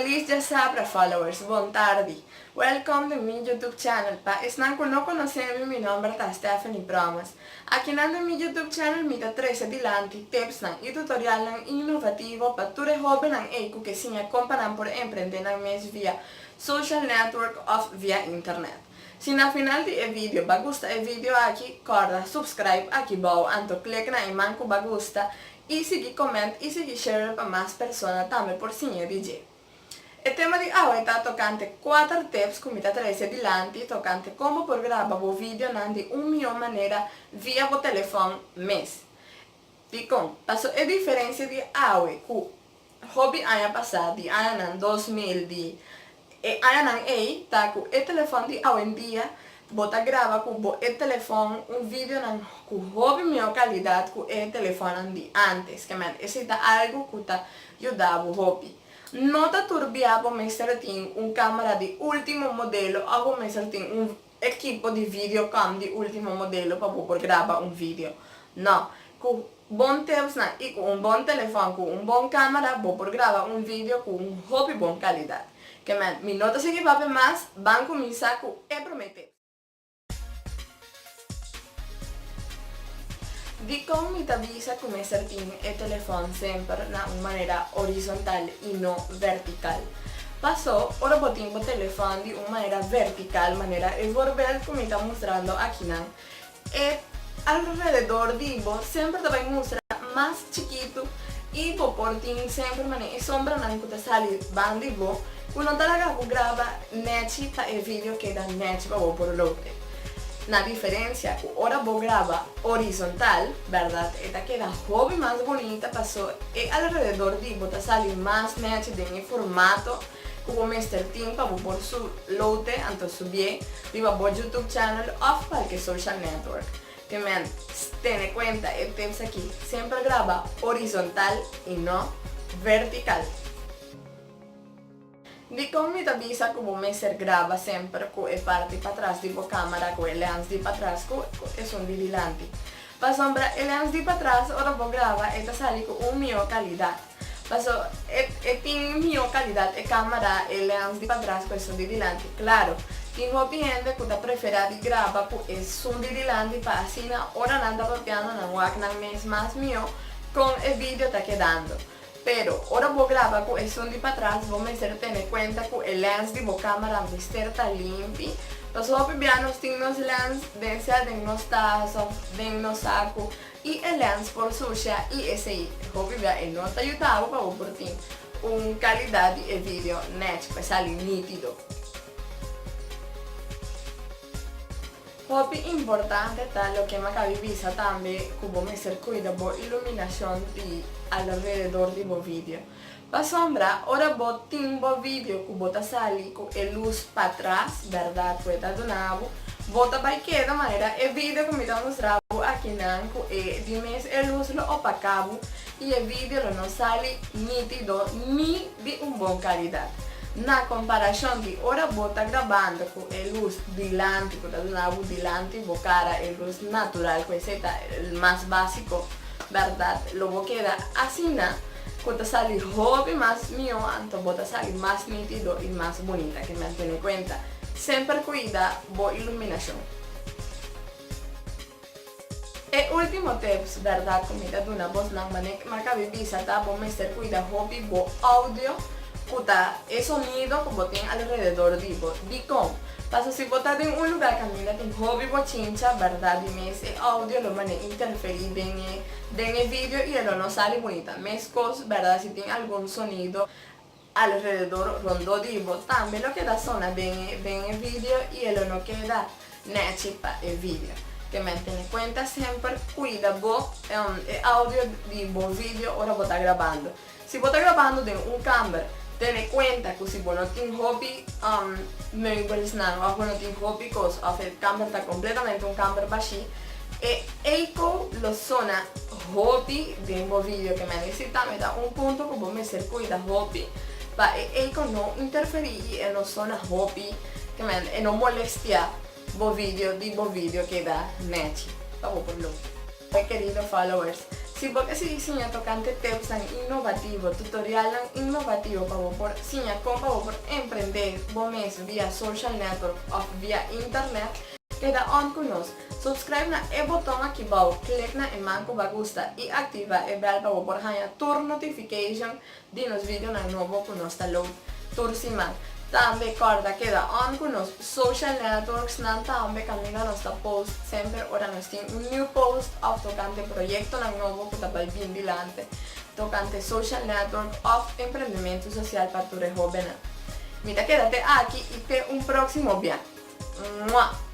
Feliz dia para followers, buon tardi. Welcome to my YouTube channel. Pa isnan ko no conocen mi nombre ta Stephanie Promas. Aqui na mi YouTube channel mi ta 13 dilanti tips nang e tutorial nang innovativo pa ture hobby nang eco que sinha comparan por emprender nang mes via social network of via internet. Se na final de vídeo bagusta e vídeo aqui, corda subscribe aqui bom, anto clique na imã que bagusta e seguir comment e seguir share para mais pessoas também por sinha DJ. O tema di oggi è toccante 4 tips come mi traese dilanti toccante come por gravar o video di un mio maniera via o telefono mes. Dico, passo a differenza di oggi cu hobby anni passati, anni 2000 di e anni ta cu e telefono di oggi in dia bota grava cu e telefono un video cu hobby mio qualità cu e telefono di antes che man esita algo cu ta aiutavo hobby. No te turbiavo mettere un camera di ultimo modello o mettere un equipo di videocam di ultimo modello per gravare un video. No, con buon tips e con un buon telefono, con un buon camera, per gravare un video con un hobby buon qualità. Che man, mi nota se che va per más, van cominciare con e promette. Di come mi avvisa come sertin e telefono sempre in maniera orizzontale e non verticale. Passo ora botimbo telefono di una maniera verticale, maniera e vorrei come sta mostrando aquí. E alrededor di bo sempre te va a mostrar más chiquito y bo portin sempre maniera e sombra nan kuta sali bandi bo uno talaga bu grava neci ta e video che da neci ba bo por lote. La diferencia, ahora vos graba horizontal, ¿verdad? Esta queda hobby más bonita, pasó y alrededor de vos sale más match de mi formato, como Mr. Team para por su lote, anto subir, viva por YouTube channel of cualquier social network. Que me tiene cuenta, el tips aquí, siempre graba horizontal y no vertical. Di come mi avvisa che messer grava sempre con le parti per atrás di camera con le lens di per atrás e sono di dilanti. Pa sombra le lens di per atrás ora vo grava e ta sali con un mio qualità. Paso e tin mio qualità e camera e lens di per atrás que sono di dilanti. Claro, tin ho gente che prefera di grava e sono di dilanti pa asina ora nanda piano na wak nang mes mas mio con il video ta quedando. Pero ahora vos graba con el son de para atrás, vos me tener cuenta que el lens de vos cámara está limpio. Los pianos tienen los lens de nos tazos, de nos saco y el lens por sucia y ese el hobby el no te ayudaba para vos por ti un calidad de video net pues sale nítido. Hobby importante tal lo que me acabo de visa también como me cuida por iluminación de alrededor de vos video. Pa sombra, ahora vos timbo video que vos sali con luz para atrás, verdad, pues ta donavo, vos va queda manera el video que me está mostrando aquí nanco dime el luz lo opacabo y el video lo no sale nítido ni de un buon calidad. Na comparación de ahora vos está grabando con el luz delante, con la luz delante, vos cara el luz natural, pues es el más básico, verdad, luego queda así, cuando sale hobby más mío, entonces vos sale más nítido y más bonita, que me tiene cuenta, siempre cuida vos iluminación. El último tips, verdad, comida de una voz lang manek, marca visa, vos me cuida hobby vos audio, cuta el sonido que vos tenés alrededor de vos. Dico, paso si vos estás en un lugar que mira un hobby vos chincha, verdad, y ese audio lo van a interferir en el video y el no sale bonita. Mezcos, verdad, si tiene algún sonido alrededor rondo de vos, también lo que da zona ven el video y el no queda nechi para el video. Que me tiene cuenta siempre, cuida vos el audio de vos video ahora vos estás grabando. Si vos estás grabando de un cámara, ten cuenta que si vos no tienes hobby möjligt o vos no tienes hobby o el cámara está completamente un cámara baixo eco lo zona hobby de un video que me necesita me da un punto que vos me cuida hobby para eco no interferir en la zona hobby que me no molestia vos video que da match vamos por lo querido followers. Si porque si sinya tocante tips ng innovativo, tutorial ng innovativo para por sinya kung para por emprender bomes via social network o via internet, queda on conosco. Subscribe na e botão aqui abaixo, clique na imã que vai gostar e ativa e bell para por ganhar tour notification de nos vídeos na novo que nós está load. Tursiman. Também corda queda on conosco social networks nan também camina nossa post sempre ora nós tem new post of tocante proyecto ng novo que está bem dilante tocante social network of emprendimento social para tu joven. Mira, quédate aquí y te un próximo viaje. ¡Mua!